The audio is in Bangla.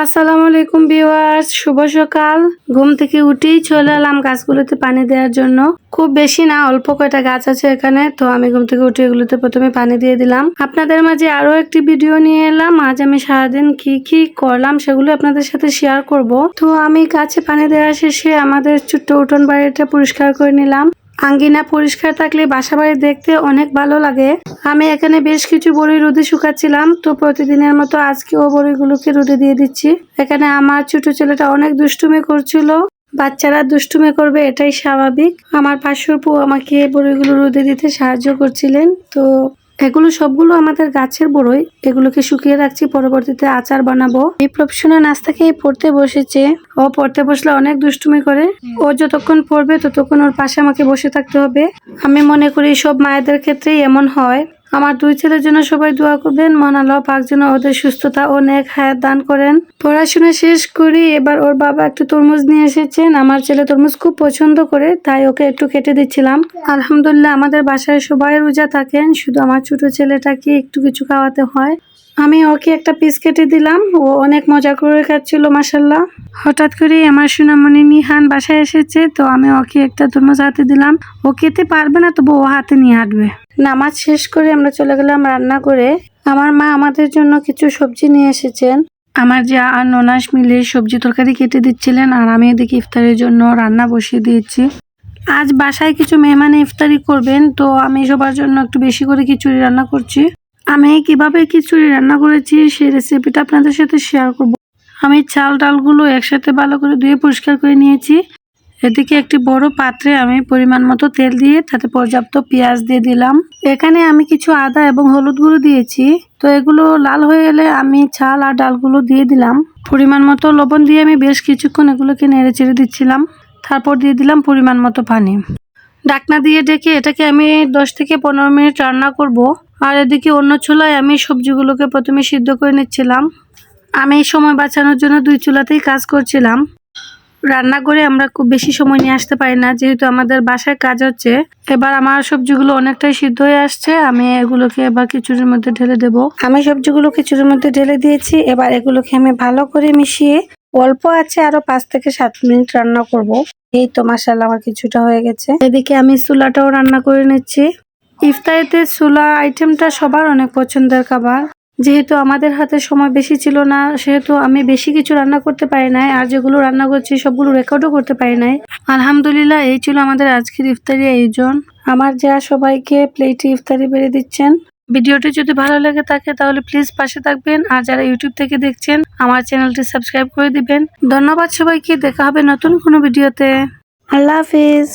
আসসালামু আলাইকুম ভিউয়ার্স, শুভ সকাল। ঘুম থেকে উঠেই চলে এলাম গাছগুলোতে পানি দেওয়ার জন্য। খুব বেশি না, অল্প কয়টা গাছ আছে এখানে, তো আমি ঘুম থেকে উঠে এগুলোতে প্রথমে পানি দিয়ে দিলাম। আপনাদের মাঝে আরো একটি ভিডিও নিয়ে এলাম। আজ আমি সারাদিন কি কি করলাম সেগুলো আপনাদের সাথে শেয়ার করব। তো আমি গাছে পানি দেওয়া শেষে আমাদের ছোট্ট উঠোন বাড়িটা পরিষ্কার করে নিলাম। আঙ্গিনা পরিষ্কার থাকলে বাসা বাড়ি দেখতে অনেক ভালো লাগে। আমি এখানে বেশ কিছু বড়ি রোদে শুকাচ্ছিলাম, তো প্রতিদিনের মতো আজকেও বড়িগুলোকে রোদে দিয়ে দিচ্ছি। এখানে আমার ছোট ছেলেটা অনেক দুষ্টুমি করছিল। বাচ্চারা দুষ্টুমি করবে, এটাই স্বাভাবিক। আমার পাশের পু আমাকে বড়িগুলো রোদে দিতে সাহায্য করছিলেন। তো এগুলো সবগুলো আমাদের গাছের বড়ই, এগুলোকে শুকিয়ে রাখছি, পরবর্তীতে আচার বানাবো। এই প্রফেশনাল নাস্তা খেয়ে পড়তে বসেছে। ও পড়তে বসলে অনেক দুষ্টুমি করে। ও যতক্ষণ পড়বে ততক্ষণ ওর পাশে আমাকে বসে থাকতে হবে। আমি মনে করি সব মায়েদের ক্ষেত্রেই এমন হয়। আমার দুই ছেলের জন্য সবাই দোয়া করবেন, মহান আল্লাহ পাক যেন ওদের সুস্থতা ও নেক হায়াত দান করেন। পড়াশোনা শেষ করি, এবার ওর বাবা একটু তরমুজ নিয়ে এসেছেন। আমার ছেলে তরমুজ খুব পছন্দ করে, তাই ওকে একটু কেটে দিচ্ছিলাম। আলহামদুলিল্লাহ আমাদের বাসায় সবাই রোজা থাকেন, শুধু আমার ছোট ছেলেটাকে একটু কিছু খাওয়াতে হয়। আমি ওকে একটা পিস কেটে দিলাম, ও অনেক মজা করে খাচ্ছিল মাশাল্লাহ। হঠাৎ করে আমার সোনামণি নিহান বাসায় এসেছে, তো আমি ওকে একটা তরমুজ হাতে দিলাম। ও খেতে পারবে না, তবু ও হাতে নিয়ে হাঁটবে। নামাজ শেষ করে আমরা চলে গেলাম রান্না করে। আমার মা আমাদের জন্য কিছু সবজি নিয়ে এসেছেন। আমার যা আর ননাস মিলে সবজি তরকারি কেটে দিচ্ছিলেন, আর আমি এদিকে ইফতারের জন্য রান্না বসিয়ে দিয়েছি। আজ বাসায় কিছু মেহমান ইফতারি করবেন, তো আমি সবার জন্য একটু বেশি করে খিচুড়ি রান্না করছি। আমি কিভাবে খিচুড়ি রান্না করেছি সেই রেসিপিটা আপনাদের সাথে শেয়ার করব। আমি চাল ডালগুলো একসাথে ভালো করে ধুয়ে পরিষ্কার করে নিয়েছি। এদিকে একটি বড় পাত্রে আমি পরিমাণ মতো তেল দিয়ে তাতে পর্যাপ্ত পেঁয়াজ দিয়ে দিলাম। এখানে আমি কিছু আদা এবং হলুদ গুঁড়ো দিয়েছি। তো এগুলো লাল হয়ে এলে আমি চাল আর ডালগুলো দিয়ে দিলাম। পরিমাণ মতো লবণ দিয়ে আমি বেশ কিছুক্ষণ এগুলোকে নেড়ে চেড়ে দিচ্ছিলাম। তারপর দিয়ে দিলাম পরিমাণ মতো পানি। ঢাকনা দিয়ে ঢেকে এটাকে আমি 10 থেকে 15 মিনিট রান্না করব। আর এদিকে অন্য চুলায় আমি সবজিগুলোকে প্রথমে সিদ্ধ করে নিচ্ছিলাম। আমি সময় বাঁচানোর জন্য 2 চুলাতেই কাজ করছিলাম। রান্না করে আমরা খুব বেশি সময় নিয়ে আসতে পারি না, যেহেতু আমাদের বাসায় কাজ হচ্ছে। এবার আমার সবজিগুলো অনেকটাই সিদ্ধ হয়ে আসছে, আমি এগুলোকে এবার খিচুড়ির মধ্যে ঢেলে দেব। আমি সবজিগুলো খিচুড়ির মধ্যে ঢেলে দিয়েছি। এবার এগুলোকে আমি ভালো করে মিশিয়ে অল্প আছে আরো 5 থেকে 7 মিনিট রান্না করব। এই তো মাশাআল্লাহ আমার কিছুটা হয়ে গেছে। এদিকে আমি ছোলাটাও রান্না করে নিচ্ছি। ইফতারিতে ছোলা আইটেমটা সবার অনেক পছন্দের খাবার। যেহেতু আমাদের হাতে সময় বেশি ছিল না, সেহেতু আমি বেশি কিছু রান্না করতে পারি নাই, আর যেগুলো রান্না করছি সবগুলো রেকর্ডও করতে পারি নাই। আলহামদুলিল্লাহ এই ছিল আমাদের আজকের ইফতারি আয়োজন। আমার যা সবাইকে প্লেটে ইফতারি বেড়ে দিচ্ছেন। ভিডিওটি যদি ভালো লেগে থাকে তাহলে প্লিজ পাশে থাকবেন, আর যারা ইউটিউব থেকে দেখছেন আমার চ্যানেলটি সাবস্ক্রাইব করে দিবেন। ধন্যবাদ সবাইকে, দেখা হবে নতুন কোনো ভিডিওতে। আল্লাহ হাফিজ।